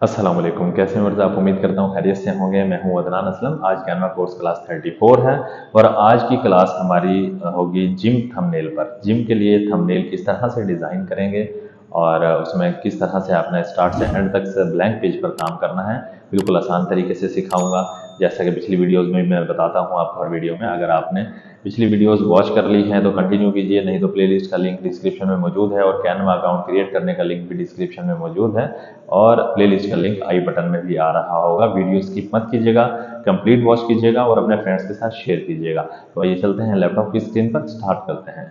अस्सलाम वालेकुम, कैसे हैं मिर्ज़ा? आप उम्मीद करता हूँ खैरियत से होंगे। मैं हूँ अदनान असलम। आज कैनवा कोर्स क्लास 34 है और आज की क्लास हमारी होगी जिम थंबनेल पर। जिम के लिए थंबनेल किस तरह से डिज़ाइन करेंगे और उसमें किस तरह से आपने स्टार्ट से एंड तक से ब्लैंक पेज पर काम करना है, बिल्कुल आसान तरीके से सिखाऊंगा। जैसा कि पिछली वीडियोज़ में मैं बताता हूँ आपको हर वीडियो में। अगर आपने पिछली वीडियोस वॉच कर ली हैं तो कंटिन्यू कीजिए, नहीं तो प्लेलिस्ट का लिंक डिस्क्रिप्शन में मौजूद है और कैनवा अकाउंट क्रिएट करने का लिंक भी डिस्क्रिप्शन में मौजूद है और प्लेलिस्ट का लिंक आई बटन में भी आ रहा होगा। वीडियो स्किप मत कीजिएगा, कंप्लीट वॉच कीजिएगा और अपने फ्रेंड्स के साथ शेयर कीजिएगा। तो आइए चलते हैं लैपटॉप की स्क्रीन पर, स्टार्ट करते हैं।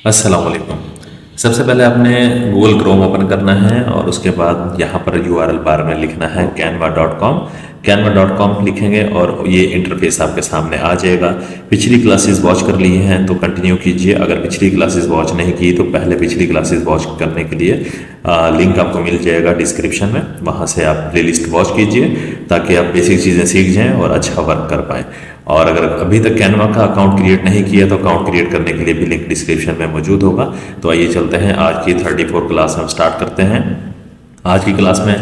अस्सलाम वालेकुम। सबसे पहले आपने गूगल क्रोम ओपन करना है और उसके बाद यहाँ पर यूआरएल बार में लिखना है canva.com। canva.com लिखेंगे और ये इंटरफेस आपके सामने आ जाएगा। पिछली क्लासेस वॉच कर ली हैं तो कंटिन्यू कीजिए। अगर पिछली क्लासेस वॉच नहीं की तो पहले पिछली क्लासेस वॉच करने के लिए लिंक आपको मिल जाएगा डिस्क्रिप्शन में, वहाँ से आप प्लेलिस्ट वॉच कीजिए ताकि आप बेसिक चीज़ें सीख जाएँ और अच्छा वर्क कर पाएँ। और अगर अभी तक कैनवा का अकाउंट क्रिएट नहीं किया तो अकाउंट क्रिएट करने के लिए भी लिंक डिस्क्रिप्शन में मौजूद होगा। तो आइए चलते हैं, आज की 34 क्लास हम स्टार्ट करते हैं। आज की क्लास में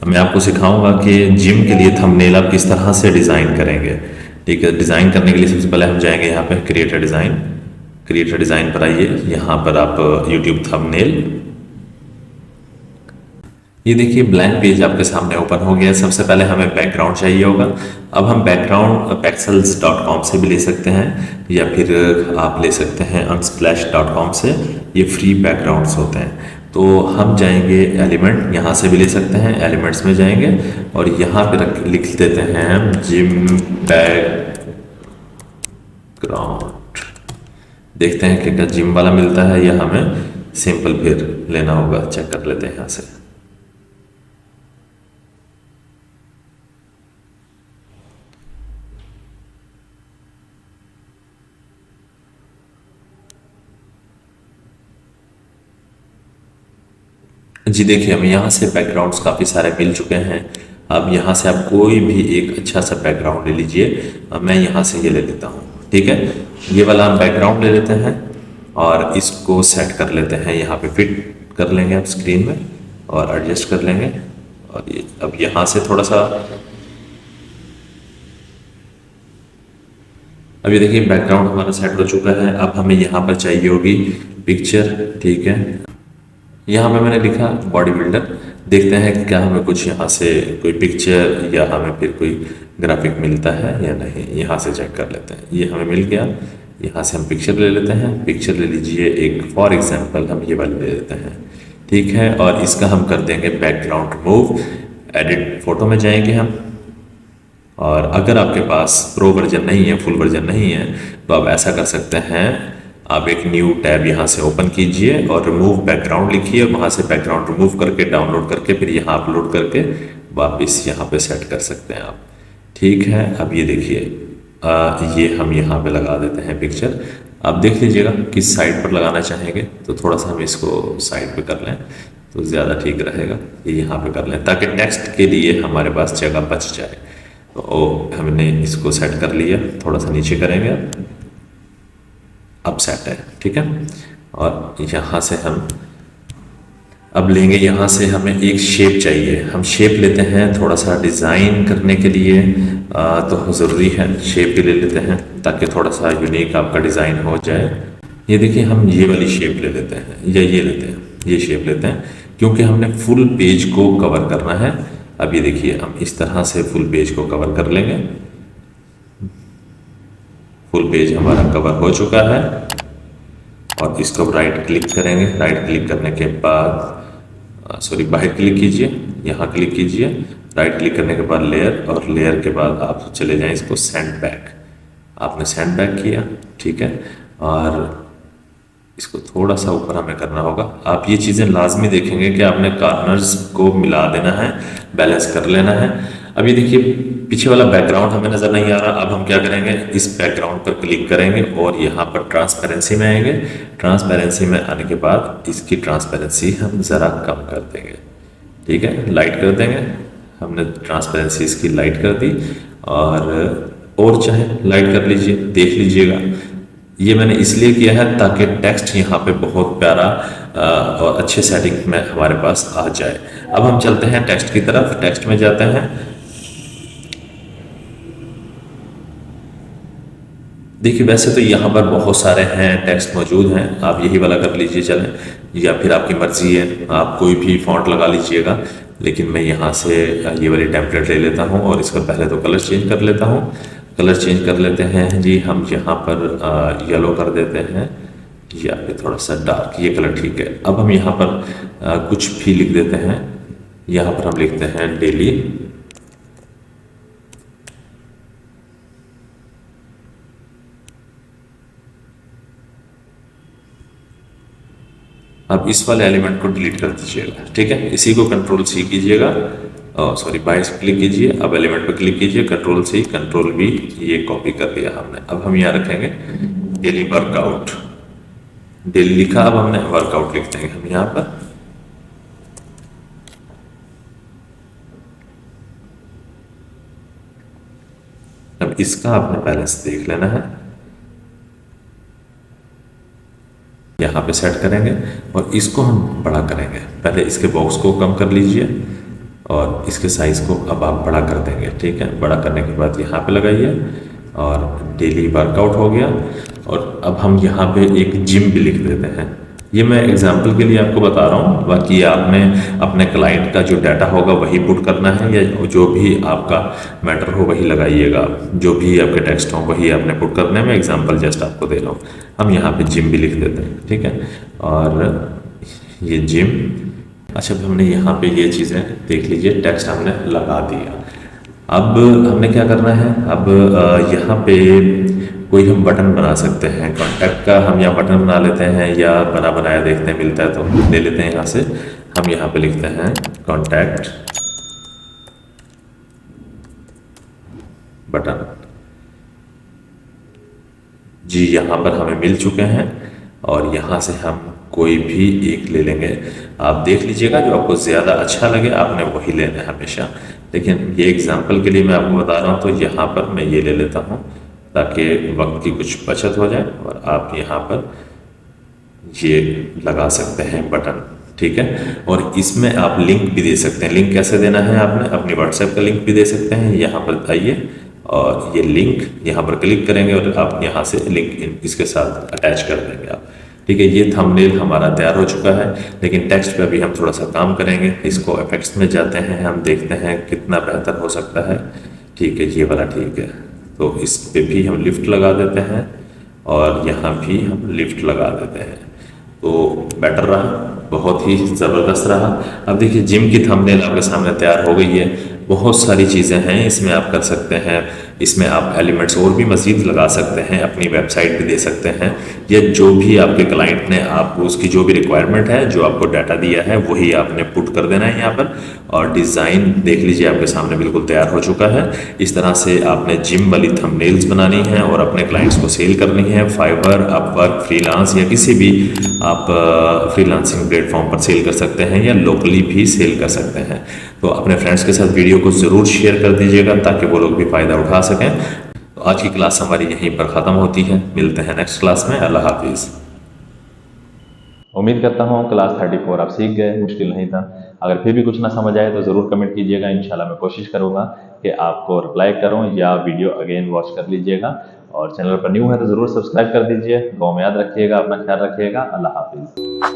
मैं आपको सिखाऊंगा कि जिम के लिए थंबनेल आप किस तरह से डिज़ाइन करेंगे। ठीक है, डिज़ाइन करने के लिए सबसे पहले हम जाएंगे यहाँ पे क्रिएट डिज़ाइन। क्रिएट डिज़ाइन पर आइए, यहाँ पर आप यूट्यूब थंबनेल, ये देखिए ब्लैंक पेज आपके सामने ओपन हो गया। सबसे पहले हमें बैकग्राउंड चाहिए होगा। अब हम बैकग्राउंड pexels.com से भी ले सकते हैं या फिर आप ले सकते हैं unsplash.com से, ये फ्री बैकग्राउंड्स होते हैं। तो हम जाएंगे एलिमेंट, यहाँ से भी ले सकते हैं, एलिमेंट्स में जाएंगे और यहाँ पे लिख देते हैं हम जिम बैकग्राउंड। देखते हैं कि क्या जिम वाला मिलता है या हमें सिंपल फिर लेना होगा, चेक कर लेते हैं यहाँ से। जी देखिए, हमें यहाँ से बैकग्राउंड्स काफ़ी सारे मिल चुके हैं। अब यहाँ से आप कोई भी एक अच्छा सा बैकग्राउंड ले लीजिए। मैं यहाँ से ये ले लेता हूँ, ठीक है। ये वाला हम बैकग्राउंड ले लेते हैं और इसको सेट कर लेते हैं। यहाँ पे फिट कर लेंगे आप स्क्रीन में और एडजस्ट कर लेंगे। और ये अब यहाँ से थोड़ा सा, अब ये देखिए बैकग्राउंड हमारा सेट हो चुका है। अब हमें यहाँ पर चाहिए होगी पिक्चर, ठीक है। यहाँ पे मैंने लिखा बॉडी बिल्डर। देखते हैं कि क्या हमें कुछ यहाँ से कोई पिक्चर या हमें फिर कोई ग्राफिक मिलता है या नहीं। यहाँ से चेक कर लेते हैं, ये हमें मिल गया। यहाँ से हम पिक्चर ले लेते हैं। पिक्चर ले लीजिए एक, फॉर एग्जांपल हम ये वाली ले लेते हैं, ठीक है। और इसका हम कर देंगे बैकग्राउंड रिमूव। एडिट फोटो में जाएंगे हम, और अगर आपके पास प्रो वर्जन नहीं है, फुल वर्जन नहीं है, तो आप ऐसा कर सकते हैं, आप एक न्यू टैब यहाँ से ओपन कीजिए और रिमूव बैकग्राउंड लिखिए। वहाँ से बैकग्राउंड रिमूव करके डाउनलोड करके फिर यहाँ अपलोड करके वापस यहाँ पे सेट कर सकते हैं आप, ठीक है। अब ये देखिए, ये हम यहाँ पे लगा देते हैं पिक्चर। आप देख लीजिएगा किस साइड पर लगाना चाहेंगे, तो थोड़ा सा हम इसको साइड पे कर लें तो ज़्यादा ठीक रहेगा। ये यहाँ पे कर लें ताकि टेक्स्ट के लिए हमारे पास जगह बच जाए। तो हमने इसको सेट कर लिया, थोड़ा सा नीचे करेंगे, अब सेट है, ठीक है। और यहाँ से हम अब लेंगे, यहाँ से हमें एक शेप चाहिए। हम शेप लेते हैं थोड़ा सा डिज़ाइन करने के लिए, तो ज़रूरी है शेप भी ले लेते हैं ताकि थोड़ा सा यूनिक आपका डिज़ाइन हो जाए। ये देखिए, हम ये वाली शेप ले लेते हैं या ये लेते हैं, ये शेप लेते हैं क्योंकि हमने फुल पेज को कवर करना है। अब ये देखिए, हम इस तरह से फुल पेज को कवर कर लेंगे। फुल पेज हमारा कवर हो चुका है और इसको राइट क्लिक करेंगे। राइट क्लिक करने के बाद बाहर क्लिक कीजिए, यहाँ क्लिक कीजिए, राइट क्लिक करने के बाद लेयर, और लेयर के बाद आप चले जाएं इसको सेंड बैक। आपने सेंड बैक किया, ठीक है। और इसको थोड़ा सा ऊपर हमें करना होगा। आप ये चीज़ें लाजमी देखेंगे कि आपने कॉर्नर्स को मिला देना है, बैलेंस कर लेना है। अब ये देखिए पीछे वाला बैकग्राउंड हमें नज़र नहीं आ रहा। अब हम क्या करेंगे, इस बैकग्राउंड पर क्लिक करेंगे और यहाँ पर ट्रांसपेरेंसी में आएंगे। ट्रांसपेरेंसी में आने के बाद इसकी ट्रांसपेरेंसी हम ज़रा कम कर देंगे, ठीक है, लाइट कर देंगे। हमने ट्रांसपेरेंसी इसकी लाइट कर दी और और चाहे लाइट कर लीजिए, देख लीजिएगा। ये मैंने इसलिए किया है ताकि टेक्स्ट यहाँ पे बहुत प्यारा और अच्छे सेटिंग में हमारे पास आ जाए। अब हम चलते हैं टेक्स्ट की तरफ, टेक्स्ट में जाते हैं। देखिए वैसे तो यहाँ पर बहुत सारे हैं टेक्स्ट मौजूद हैं, आप यही वाला कर लीजिए चलें, या फिर आपकी मर्ज़ी है, आप कोई भी फ़ॉन्ट लगा लीजिएगा। लेकिन मैं यहाँ से ये वाली टेम्पलेट ले लेता हूँ और इसका पहले तो कलर चेंज कर लेता हूँ। कलर चेंज कर लेते हैं जी, हम यहाँ पर येलो कर देते हैं या फिर थोड़ा सा डार्क, ये कलर ठीक है। अब हम यहाँ पर कुछ भी लिख देते हैं। यहाँ पर हम लिखते हैं डेली। अब इस वाले एलिमेंट को डिलीट कर दीजिएगा, ठीक है। इसी को कंट्रोल सी कीजिएगा, सॉरी बाय क्लिक कीजिए। अब एलिमेंट पर क्लिक कीजिए, कंट्रोल सी कंट्रोल वी, ये कॉपी कर लिया हमने। अब हम यहाँ रखेंगे डेली वर्कआउट, डेली लिखा, अब हमने वर्कआउट लिख देंगे हम यहाँ पर। अब इसका आपने पहले से देख लेना है, यहाँ पे सेट करेंगे और इसको हम बड़ा करेंगे। पहले इसके बॉक्स को कम कर लीजिए और इसके साइज़ को अब आप बड़ा कर देंगे, ठीक है। बड़ा करने के बाद यहाँ पे लगाइए और डेली वर्कआउट हो गया। और अब हम यहाँ पे एक जिम भी लिख देते हैं। ये मैं एग्जांपल के लिए आपको बता रहा हूँ, बाकी आपने अपने क्लाइंट का जो डाटा होगा वही पुट करना है, या जो भी आपका मैटर हो वही लगाइएगा, जो भी आपके टेक्स्ट हो वही आपने पुट करने में। एग्जांपल जस्ट आपको दे रहा हूँ। हम यहाँ पे जिम भी लिख देते हैं, ठीक है। और ये जिम, अच्छा अब हमने यहाँ पे ये चीज़ें देख लीजिए, टेक्स्ट हमने लगा दिया। अब हमने क्या करना है, अब यहाँ पे कोई हम बटन बना सकते हैं कॉन्टैक्ट का। हम यहाँ बटन बना लेते हैं, या बना बनाया देखते हैं मिलता है तो ले लेते हैं यहाँ से। हम यहाँ पे लिखते हैं कॉन्टैक्ट बटन जी, यहाँ पर हमें मिल चुके हैं और यहाँ से हम कोई भी एक ले लेंगे। आप देख लीजिएगा जो आपको ज़्यादा अच्छा लगे आपने वही लेना है हमेशा। लेकिन ये एग्जांपल के लिए मैं आपको बता रहा हूँ, तो यहाँ पर मैं ये ले लेता हूँ ताकि वक्त की कुछ बचत हो जाए। और आप यहाँ पर ये लगा सकते हैं बटन, ठीक है। और इसमें आप लिंक भी दे सकते हैं। लिंक कैसे देना है, आपने अपनी व्हाट्सएप का लिंक भी दे सकते हैं। यहाँ पर आइए और ये लिंक यहाँ पर क्लिक करेंगे और आप यहाँ से लिंक इसके साथ अटैच कर देंगे आप, ठीक है। ये थंबनेल हमारा तैयार हो चुका है, लेकिन टेक्स्ट पे अभी हम थोड़ा सा काम करेंगे। इसको इफेक्ट्स में जाते हैं, हम देखते हैं कितना बेहतर हो सकता है, ठीक है। ये वाला ठीक है, तो इस पे भी हम लिफ्ट लगा देते हैं और यहाँ भी हम लिफ्ट लगा देते हैं, तो बेटर रहा, बहुत ही ज़बरदस्त रहा। अब देखिए जिम की थंबनेल आपके सामने तैयार हो गई है। बहुत सारी चीज़ें हैं इसमें आप कर सकते हैं। इसमें आप एलिमेंट्स और भी मज़ीद लगा सकते हैं, अपनी वेबसाइट भी दे सकते हैं, या जो भी आपके क्लाइंट ने आपको उसकी जो भी रिक्वायरमेंट है, जो आपको डाटा दिया है वही आपने पुट कर देना है यहाँ पर। और डिज़ाइन देख लीजिए आपके सामने बिल्कुल तैयार हो चुका है। इस तरह से आपने जिम वाली थंबनेल्स बनानी है और अपने क्लाइंट्स को सेल करनी है। फाइवर, अपवर्क, फ्रीलांस या किसी भी आप फ्रीलांसिंग प्लेटफॉर्म पर सेल कर सकते हैं, या लोकली भी सेल कर सकते हैं। तो अपने फ्रेंड्स के साथ वीडियो को ज़रूर शेयर कर दीजिएगा ताकि वो लोग भी फ़ायदा उठा सकें। तो आज की क्लास हमारी यहीं पर ख़त्म होती है, मिलते हैं नेक्स्ट क्लास में। अल्लाह हाफिज़। उम्मीद करता हूँ क्लास 34 आप सीख गए, मुश्किल नहीं था। अगर फिर भी कुछ ना समझ आए तो ज़रूर कमेंट कीजिएगा, इंशाल्लाह मैं कोशिश करूँगा कि आपको रिप्लाई करूँ या वीडियो अगेन वॉच कर लीजिएगा। और चैनल पर न्यू है तो ज़रूर सब्सक्राइब कर दीजिए। दुआ में याद रखिएगा, अपना ख्याल रखिएगा। अल्लाह हाफिज़।